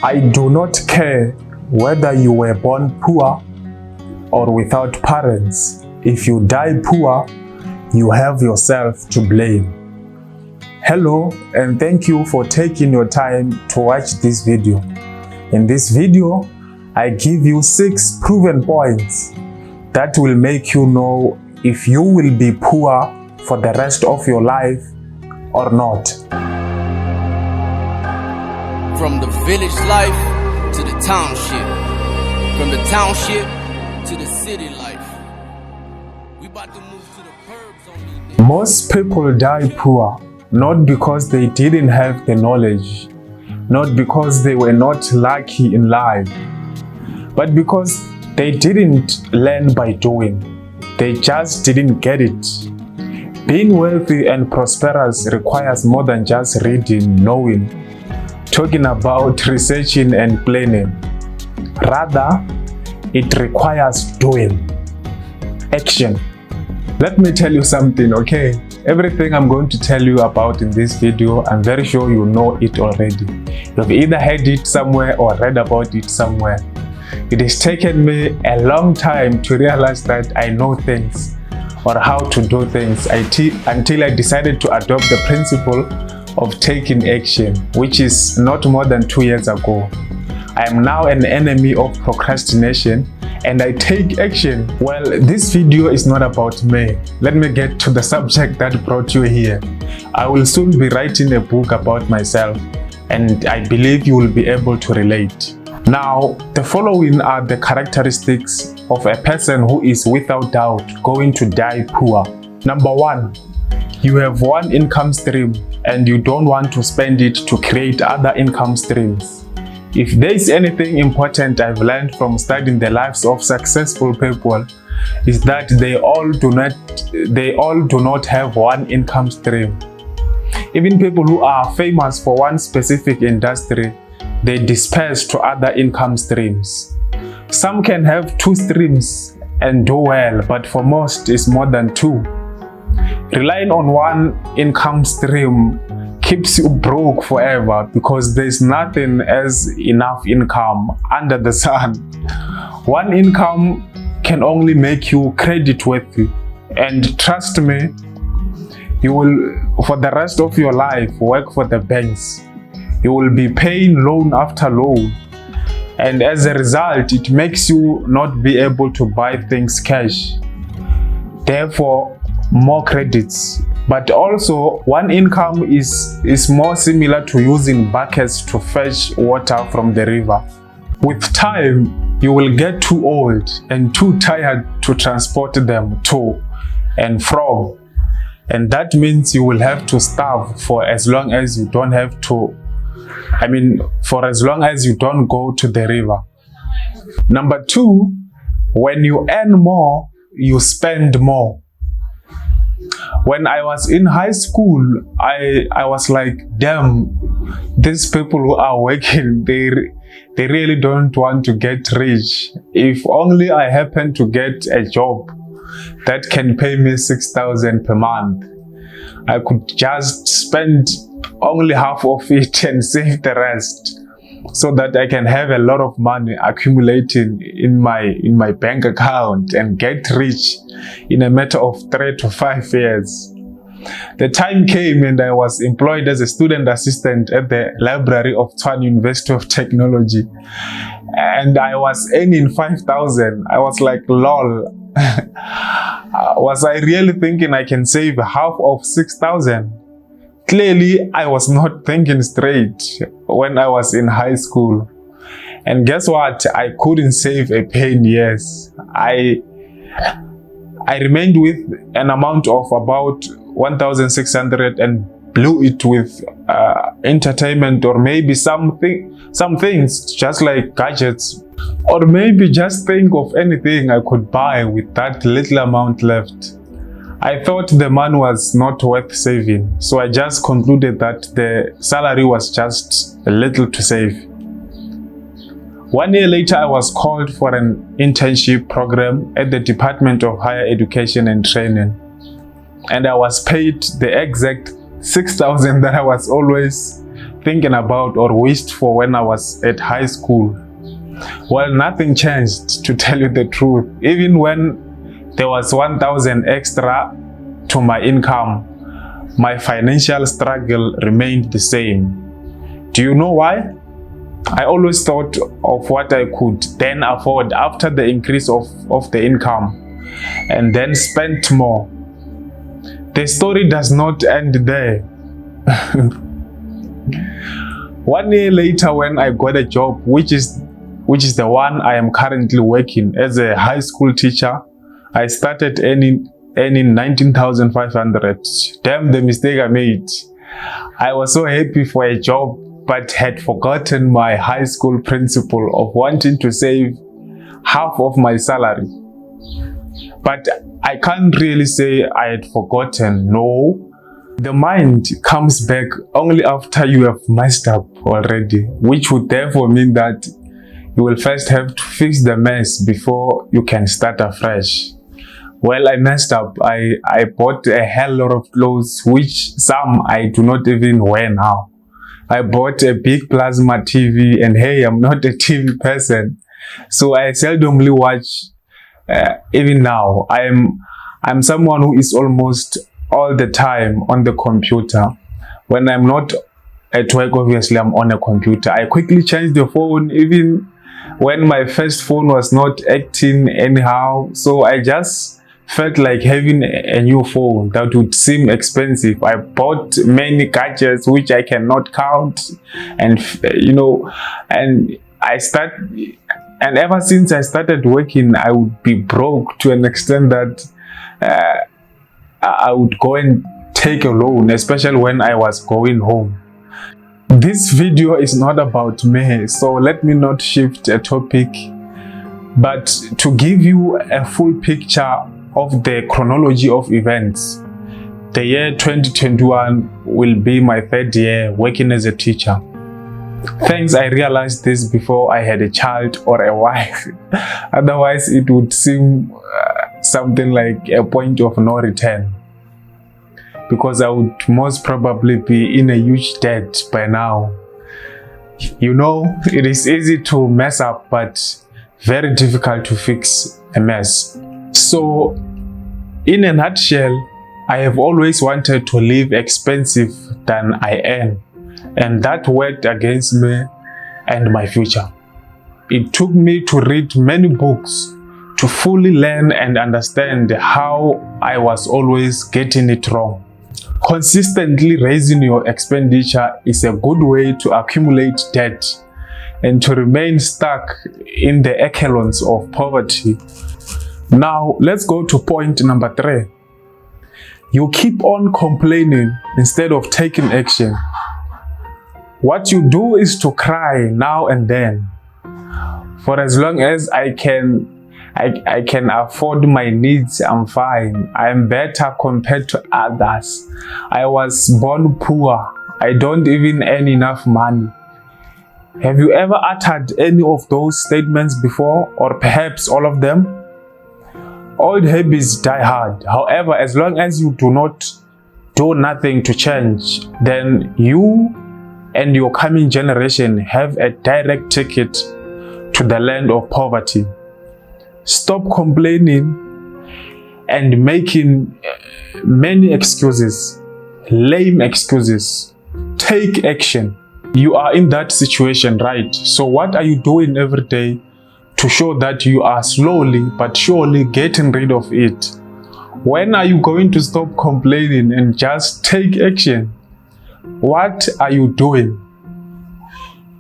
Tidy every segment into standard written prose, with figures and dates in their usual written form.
I do not care whether you were born poor or without parents. If you die poor, you have yourself to blame. Hello, and thank you for taking your time to watch this video. In this video, I give you 6 proven points that will make you know if you will be poor for the rest of your life or not. From the village life to the township, from the township to the city life. We about to move to the burbs on these days. Most people die poor, not because they didn't have the knowledge, not because they were not lucky in life, but because they didn't learn by doing. They just didn't get it. Being wealthy and prosperous requires more than just reading, knowing, talking about, researching and planning. Rather, it requires doing, action. Let me tell you something, okay? Everything I'm going to tell you about in this video, I'm very sure you know it already. You've either heard it somewhere or read about it somewhere. It has taken me a long time to realize that I know things or how to do things until I decided to adopt the principle of taking action, which is not more than 2 years ago. I am now an enemy of procrastination and I take action. Well, this video is not about me. Let me get to the subject that brought you here. I will soon be writing a book about myself and I believe you will be able to relate. Now, the following are the characteristics of a person who is without doubt going to die poor. Number 1, you have one income stream and you don't want to spend it to create other income streams. If there is anything important I've learned from studying the lives of successful people, is that they all do not have one income stream. Even people who are famous for one specific industry, they disperse to other income streams. Some can have 2 streams and do well, but for most it's more than 2. Relying on one income stream keeps you broke forever because there's nothing as enough income under the sun. One income can only make you credit worthy, and trust me, you will for the rest of your life work for the banks. You will be paying loan after loan, and as a result it makes you not be able to buy things cash, therefore more credits. But also, one income is more similar to using buckets to fetch water from the river. With time, you will get too old and too tired to transport them to and from. And that means you will have to starve for as long as you don't have to, for as long as you don't go to the river. Number 2, when you earn more, you spend more. When I was in high school, I was like, damn, these people who are working, they really don't want to get rich. If only I happen to get a job that can pay me 6,000 per month, I could just spend only half of it and save the rest, so that I can have a lot of money accumulating in my bank account and get rich in a matter of 3 to 5 years. The time came and I was employed as a student assistant at the library of Tshwane University of Technology, and I was earning 5,000. I was like, lol. Was I really thinking I can save half of 6,000? Clearly, I was not thinking straight when I was in high school. And guess what? I couldn't save a penny. Yes, I remained with an amount of about 1,600 and blew it with entertainment, or maybe some things just like gadgets, or maybe just think of anything I could buy with that little amount left. I thought the money was not worth saving, so I just concluded that the salary was just a little to save. 1 year later, I was called for an internship program at the Department of Higher Education and Training, and I was paid the exact 6,000 that I was always thinking about or wished for when I was at high school? Well, nothing changed, to tell you the truth. Even when there was 1,000 extra to my income, my financial struggle remained the same. Do you know why? I always thought of what I could then afford after the increase of the income, and then spent more. The story does not end there. 1 year later, when I got a job, which is the one I am currently working as a high school teacher, I started earning 19,500. Damn the mistake I made. I was so happy for a job, but had forgotten my high school principle of wanting to save half of my salary. But I can't really say I had forgotten. No, the mind comes back only after you have messed up already, which would therefore mean that you will first have to fix the mess before you can start afresh. Well, I messed up. I bought a hell lot of clothes, which some I do not even wear now. I bought a big plasma TV, and hey, I'm not a TV person, so I seldomly watch. Even now, I'm someone who is almost all the time on the computer. When I'm not at work, obviously I'm on a computer. I quickly changed the phone, even when my first phone was not acting anyhow. So I just felt like having a new phone that would seem expensive. I bought many gadgets which I cannot count, and and ever since I started working, I would be broke to an extent that I would go and take a loan, especially when I was going home. This video is not about me, so let me not shift a topic, but to give you a full picture of the chronology of events. The year 2021 will be my 3rd year working as a teacher. Thanks, I realized this before I had a child or a wife. Otherwise, it would seem something like a point of no return, because I would most probably be in a huge debt by now. You know, it is easy to mess up, but very difficult to fix a mess. So, in a nutshell, I have always wanted to live expensive than I earn, and that worked against me and my future. It took me to read many books to fully learn and understand how I was always getting it wrong. Consistently raising your expenditure is a good way to accumulate debt and to remain stuck in the echelons of poverty. Now, let's go to point number 3. You keep on complaining instead of taking action. What you do is to cry now and then. For as long as I can afford my needs, I'm fine. I am better compared to others. I was born poor. I don't even earn enough money. Have you ever uttered any of those statements before, or perhaps all of them? Old habits die hard. However, as long as you do not do nothing to change, then you and your coming generation have a direct ticket to the land of poverty. Stop complaining and making many excuses, lame excuses. Take action. You are in that situation, right? So what are you doing every day to show that you are slowly but surely getting rid of it? When are you going to stop complaining and just take action? What are you doing?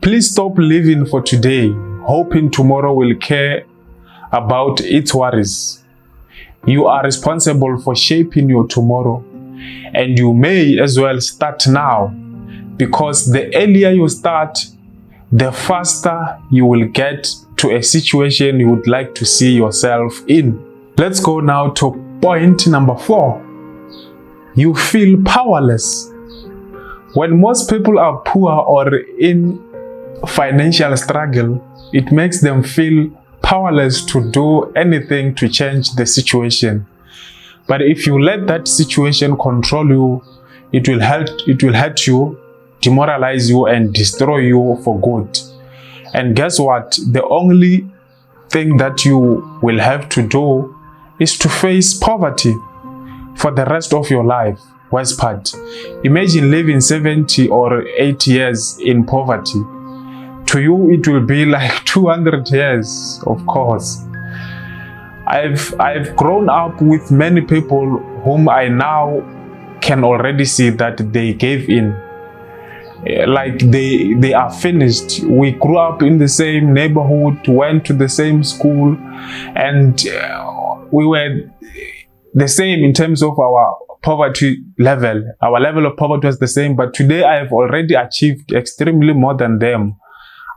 Please stop living for today, hoping tomorrow will care about its worries. You are responsible for shaping your tomorrow, and you may as well start now, because the earlier you start, the faster you will get to a situation you would like to see yourself in. Let's go now to point number 4. You feel powerless. When most people are poor or in financial struggle, it makes them feel powerless to do anything to change the situation. But if you let that situation control you, it will hurt you demoralize you and destroy you for good. And guess what? The only thing that you will have to do is to face poverty for the rest of your life. Worst part, imagine living 70 or 80 years in poverty. To you, it will be like 200 years, of course. I've grown up with many people whom I now can already see that they gave in. Like they are finished. We grew up in the same neighborhood, went to the same school, and we were the same in terms of our poverty level. Our level of poverty was the same, but today I have already achieved extremely more than them.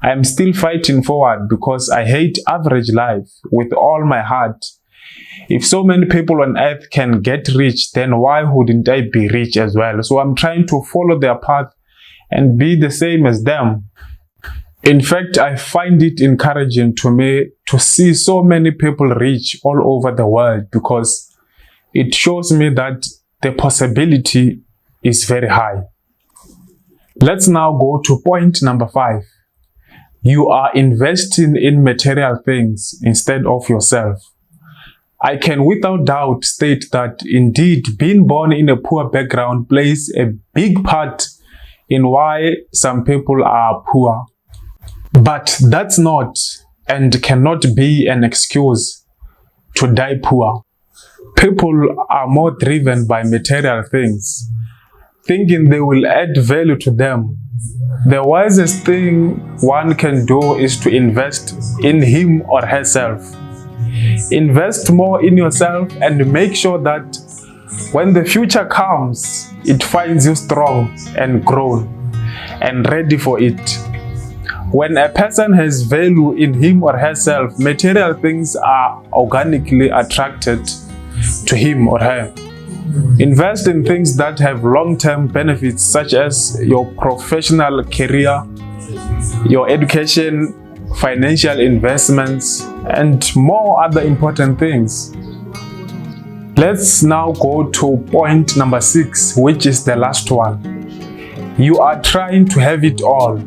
I am still fighting forward because I hate average life with all my heart. If so many people on earth can get rich, then why wouldn't I be rich as well? So I'm trying to follow their path and be the same as them. In fact, I find it encouraging to me to see so many people rich all over the world, because it shows me that the possibility is very high. Let's now go to point number 5. You are investing in material things instead of yourself. I can without doubt state that indeed being born in a poor background plays a big part in why some people are poor. But that's not and cannot be an excuse to die poor. People are more driven by material things, thinking they will add value to them. The wisest thing one can do is to invest in him or herself. Invest more in yourself and make sure that when the future comes, it finds you strong and grown and ready for it. When a person has value in him or herself, material things are organically attracted to him or her. Invest in things that have long-term benefits, such as your professional career, your education, financial investments, and more other important things. Let's now go to point number 6, which is the last one. You are trying to have it all.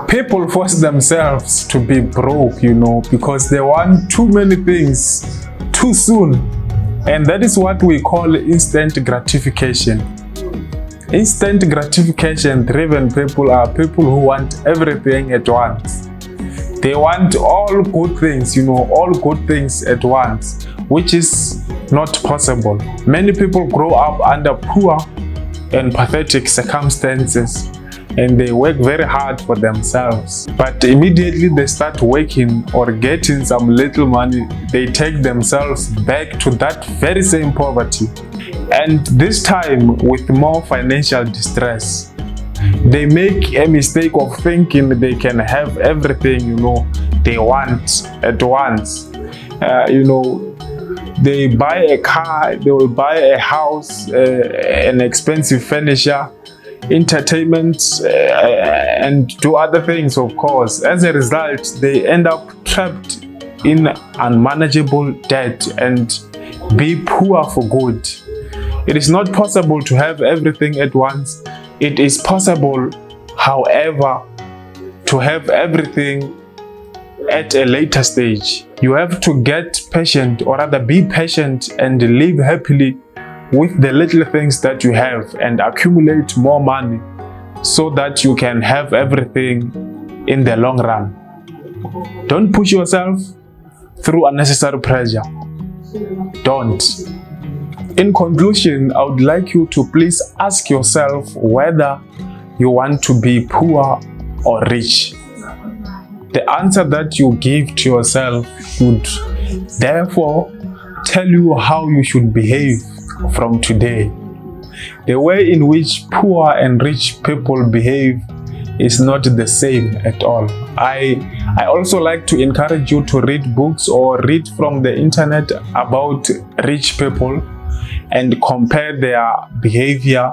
People force themselves to be broke, because they want too many things too soon. And that is what we call instant gratification. Instant gratification driven people are people who want everything at once. They want all good things, all good things at once, which is not possible. Many people grow up under poor and pathetic circumstances, and they work very hard for themselves. But immediately they start working or getting some little money, they take themselves back to that very same poverty. And this time with more financial distress. They make a mistake of thinking they can have everything, they want at once. They buy a car, they will buy a house, an expensive furniture, entertainment, and do other things, of course. As a result, they end up trapped in unmanageable debt and be poor for good. It is not possible to have everything at once. It is possible, however, to have everything at a later stage. You have to get patient, or rather be patient, and live happily with the little things that you have and accumulate more money so that you can have everything in the long run. Don't push yourself through unnecessary pressure. Don't. In conclusion, I would like you to please ask yourself whether you want to be poor or rich. The answer that you give to yourself should therefore tell you how you should behave from today. The way in which poor and rich people behave is not the same at all. I also like to encourage you to read books or read from the internet about rich people and compare their behavior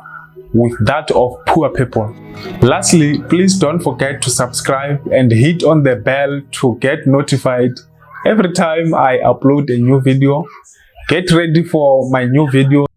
with that of poor people. Lastly, please don't forget to subscribe and hit on the bell to get notified every time I upload a new video. Get ready for my new video.